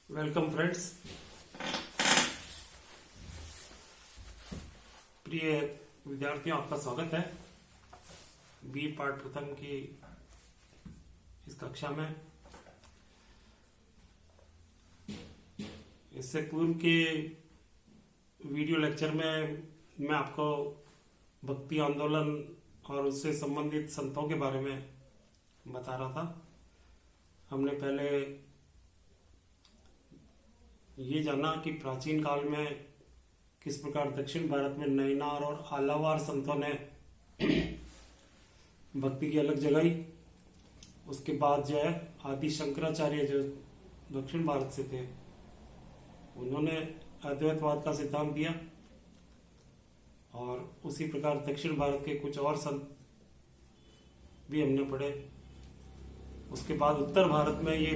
Welcome friends. प्रिय विद्यार्थियों, आपका स्वागत है बी पाठ प्रथम की इस कक्षा में। इससे पूर्व के वीडियो लेक्चर में मैं आपको भक्ति आंदोलन और उससे संबंधित संतों के बारे में बता रहा था। हमने पहले ये जाना कि प्राचीन काल में किस प्रकार दक्षिण भारत में नैनार और आलावार संतों ने भक्ति की अलग जगाई। उसके बाद जो है आदि शंकराचार्य जो दक्षिण भारत से थे, उन्होंने अद्वैतवाद का सिद्धांत दिया और उसी प्रकार दक्षिण भारत के कुछ और संत भी हमने पढ़े। उसके बाद उत्तर भारत में ये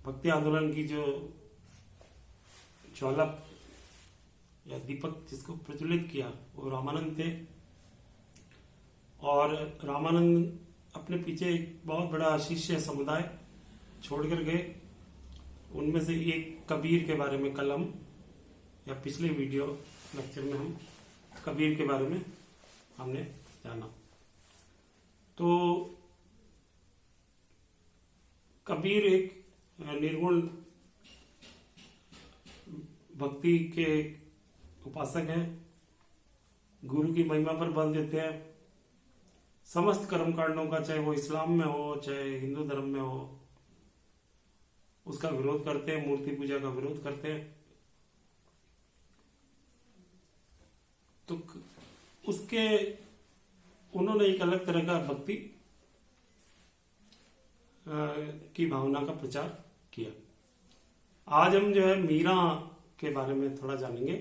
भक्ति आंदोलन की जो ज्वाला या दीपक जिसको प्रज्वलित किया वो रामानंद थे। और रामानंद अपने पीछे एक बहुत बड़ा शिष्य समुदाय छोड़कर गए। उनमें से एक कबीर के बारे में कल हम या पिछले वीडियो लेक्चर में हम कबीर के बारे में हमने जाना। तो कबीर एक निर्गुण भक्ति के उपासक हैं। गुरु की महिमा पर बल देते हैं। समस्त कर्मकांडों का, चाहे वो इस्लाम में हो चाहे हिंदू धर्म में हो, उसका विरोध करते हैं। मूर्ति पूजा का विरोध करते हैं। तो उसके उन्होंने एक अलग तरह का भक्ति की भावना का प्रचार किया। आज हम जो है मीरा के बारे में थोड़ा जानेंगे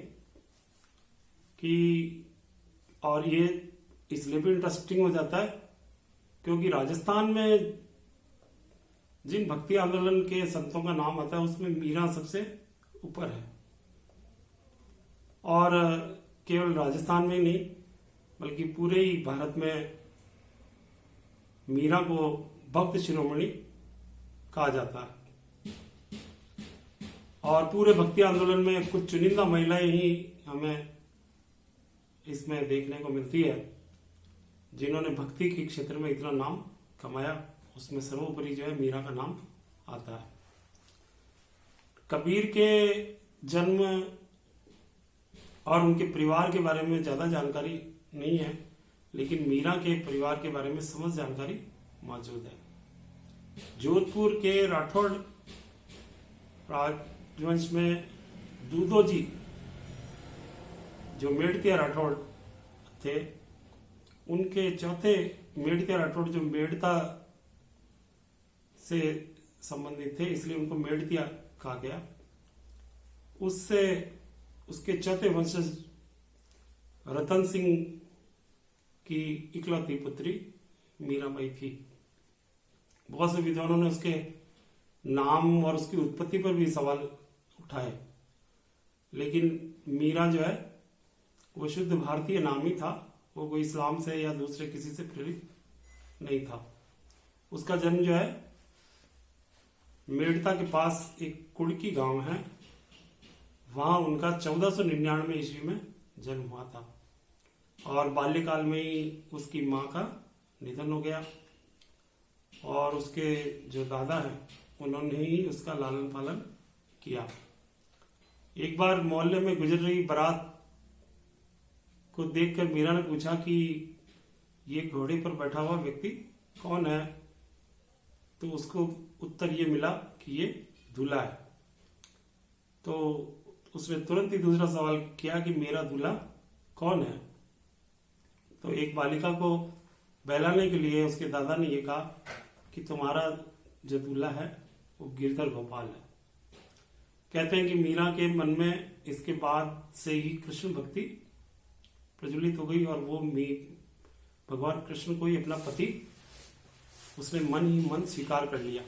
कि, और ये इसलिए भी इंटरेस्टिंग हो जाता है क्योंकि राजस्थान में जिन भक्ति आंदोलन के संतों का नाम आता है उसमें मीरा सबसे ऊपर है। और केवल राजस्थान में ही नहीं बल्कि पूरे ही भारत में मीरा को भक्त शिरोमणि कहा जाता है। और पूरे भक्ति आंदोलन में कुछ चुनिंदा महिलाएं ही हमें इसमें देखने को मिलती है जिन्होंने भक्ति के क्षेत्र में इतना नाम कमाया। उसमें सर्वोपरि जो है मीरा का नाम आता है। कबीर के जन्म और उनके परिवार के बारे में ज्यादा जानकारी नहीं है, लेकिन मीरा के परिवार के बारे में समस्त जानकारी मौजूद है। जोधपुर के राठौड़ राजवंश में दूधो जी जो मेड़तिया राठौड़ थे, उनके चौथे मेड़तिया राठौड़ जो मेड़ता से संबंधित थे, इसलिए उनको मेड़तिया कहा गया। उससे उसके चौथे वंशज रतन सिंह की इकलौती पुत्री मीराबाई थी। बहुत से विद्वानों ने उसके नाम और उसकी उत्पत्ति पर भी सवाल उठाए, लेकिन मीरा जो है वो शुद्ध भारतीय नाम ही था। वो कोई इस्लाम से या दूसरे किसी से प्रेरित नहीं था। उसका जन्म जो है मेड़ता के पास एक कुड़की गांव है, वहां उनका 1499 ईस्वी में जन्म हुआ था। और बाल्यकाल में ही उसकी मां का निधन हो गया और उसके जो दादा हैं उन्होंने ही उसका लालन पालन किया। एक बार मोहल्ले में गुजर रही बारात को देखकर मीरा ने पूछा कि ये घोड़े पर बैठा हुआ व्यक्ति कौन है। तो उसको उत्तर ये मिला कि ये दूल्हा है। तो उसने तुरंत ही दूसरा सवाल किया कि मेरा दूल्हा कौन है। तो एक बालिका को बहलाने के लिए उसके दादा ने ये कहा कि तुम्हारा जो दूल्हा है वो गिरधर गोपाल है। कहते हैं कि मीरा के मन में इसके बाद से ही कृष्ण भक्ति प्रज्वलित हो गई और वो भगवान कृष्ण को ही अपना पति उसने मन ही मन स्वीकार कर लिया।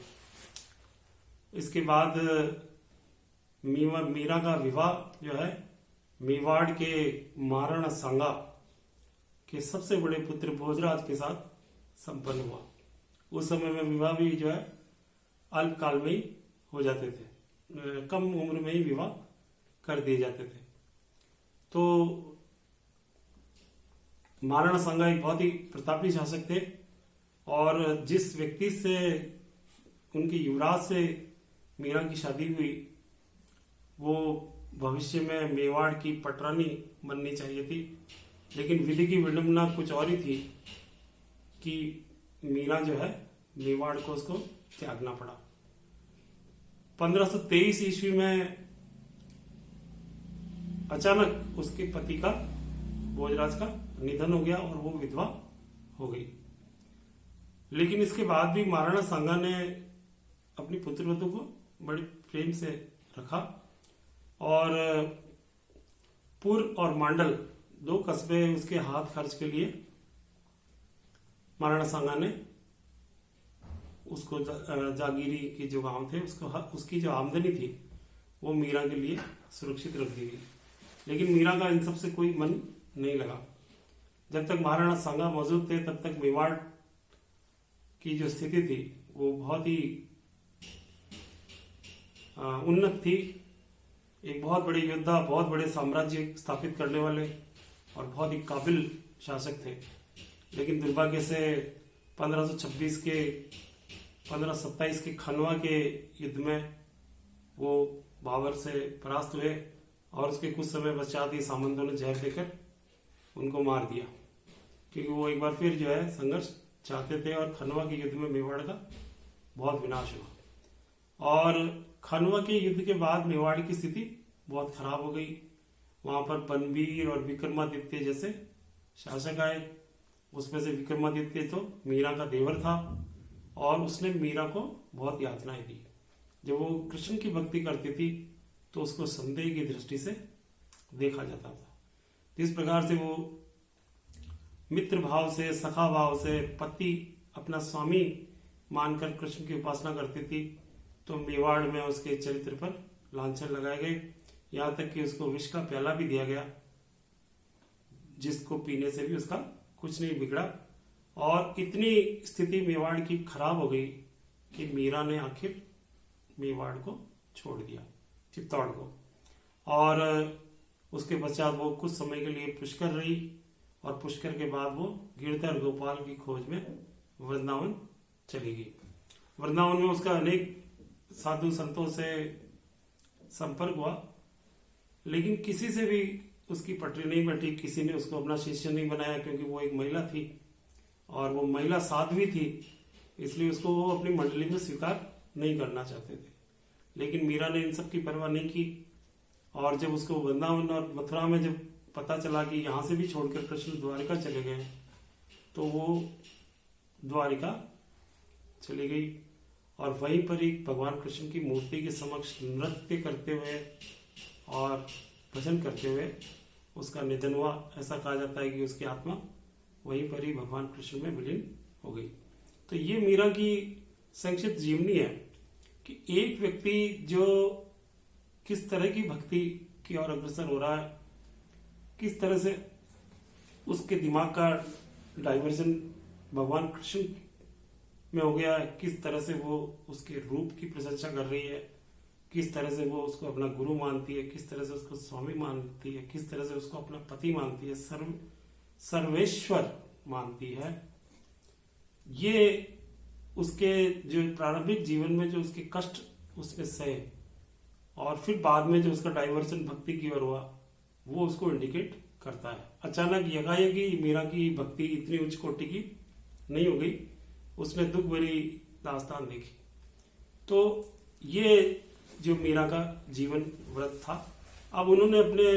इसके बाद मीरा का विवाह जो है मेवाड़ के महाराणा सांगा के सबसे बड़े पुत्र भोजराज के साथ संपन्न हुआ। उस समय में विवाह भी जो है अल्पकाल में ही हो जाते थे, कम उम्र में ही विवाह कर दिए जाते थे। तो महाराणा सांगा एक बहुत ही प्रतापी शासक थे और जिस व्यक्ति से उनके युवराज से मीरा की शादी हुई वो भविष्य में मेवाड़ की पटरानी बननी चाहिए थी, लेकिन विधि की विडंबना कुछ और ही थी कि मीरा जो है मेवाड़ को उसको त्यागना पड़ा। 1523 ईस्वी में अचानक उसके पति का, भोजराज का निधन हो गया और वो विधवा हो गई। लेकिन इसके बाद भी महाराणा सांगा ने अपनी पुत्रवधू को बड़े प्रेम से रखा और पुर और मांडल 2 कस्बे उसके हाथ खर्च के लिए महाराणा सांगा ने उसको जागीरी के जो गांव थे उसकी जो आमदनी थी वो मीरा के लिए सुरक्षित रख दी गई। लेकिन मीरा का इन सब से कोई मन नहीं लगा। जब तक महाराणा सांगा मौजूद थे तब तक मेवाड़ की जो स्थिति थी वो बहुत ही उन्नत थी। एक बहुत बड़े योद्धा, बहुत बड़े साम्राज्य स्थापित करने वाले और बहुत ही काबिल शासक थे। लेकिन दुर्भाग्य से 1527 के खनवा के युद्ध में वो बाबर से परास्त हुए और उसके कुछ समय पश्चात ही सामंतों ने जहर देकर उनको मार दिया, क्योंकि वो एक बार फिर जो है संघर्ष चाहते थे और खनवा के युद्ध में मेवाड़ का बहुत विनाश हुआ। और खनवा के युद्ध के बाद मेवाड़ की स्थिति बहुत खराब हो गई। वहां पर बनबीर और विक्रमादित्य जैसे शासक आए। उसमें से विक्रमादित्य तो मीरा का देवर था और उसने मीरा को बहुत यातनाएं दी। जब वो कृष्ण की भक्ति करती थी तो उसको संदेह की दृष्टि से देखा जाता था। जिस प्रकार से वो मित्र भाव से, सखा भाव से पति अपना स्वामी मानकर कृष्ण की उपासना करती थी, तो मेवाड़ में उसके चरित्र पर लांछन लगाए गए। यहां तक कि उसको विष का प्याला भी दिया गया, जिसको पीने से भी उसका कुछ नहीं बिगड़ा। और इतनी स्थिति मेवाड़ की खराब हो गई कि मीरा ने आखिर मेवाड़ को छोड़ दिया, चित्तौड़ को। और उसके पश्चात वो कुछ समय के लिए पुष्कर रही और पुष्कर के बाद वो गिरधर गोपाल की खोज में वृंदावन चली गई। वृंदावन में उसका अनेक साधु संतों से संपर्क हुआ, लेकिन किसी से भी उसकी पटरी नहीं बैठी। किसी ने उसको अपना शिष्य नहीं बनाया, क्योंकि वो एक महिला थी और वो महिला साध्वी थी, इसलिए उसको वो अपनी मंडली में स्वीकार नहीं करना चाहते थे। लेकिन मीरा ने इन सब की परवाह नहीं की और जब उसको वृंदावन और मथुरा में जब पता चला कि यहाँ से भी छोड़कर कृष्ण द्वारिका चले गए, तो वो द्वारिका चली गई और वहीं पर ही भगवान कृष्ण की मूर्ति के समक्ष नृत्य करते हुए और भजन करते हुए उसका निधन हुआ। ऐसा कहा जाता है कि उसकी आत्मा वहीं पर ही भगवान कृष्ण में विलीन हो गई। तो ये मीरा की संक्षिप्त जीवनी है कि एक व्यक्ति जो किस तरह की भक्ति की ओर अग्रसर हो रहा है, किस तरह से उसके दिमाग का डाइवर्जन भगवान कृष्ण में हो गया है, किस तरह से वो उसके रूप की प्रशंसा कर रही है, किस तरह से वो उसको अपना गुरु मानती है, किस तरह से उसको स्वामी मानती है, किस तरह से उसको अपना पति मानती है, सर्वेश्वर मानती है। ये उसके जो प्रारंभिक जीवन में जो उसके कष्ट उसने सहे और फिर बाद में जो उसका डाइवर्जन भक्ति की ओर हुआ, वो उसको इंडिकेट करता है। अचानक यकायकी मीरा की भक्ति इतनी उच्च कोटि की नहीं हो गई, उसने दुख भरी दास्तान देखी। तो ये जो मीरा का जीवन व्रत था। अब उन्होंने अपने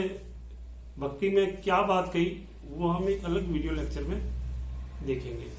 भक्ति में क्या बात कही वो हम एक अलग वीडियो लेक्चर में देखेंगे।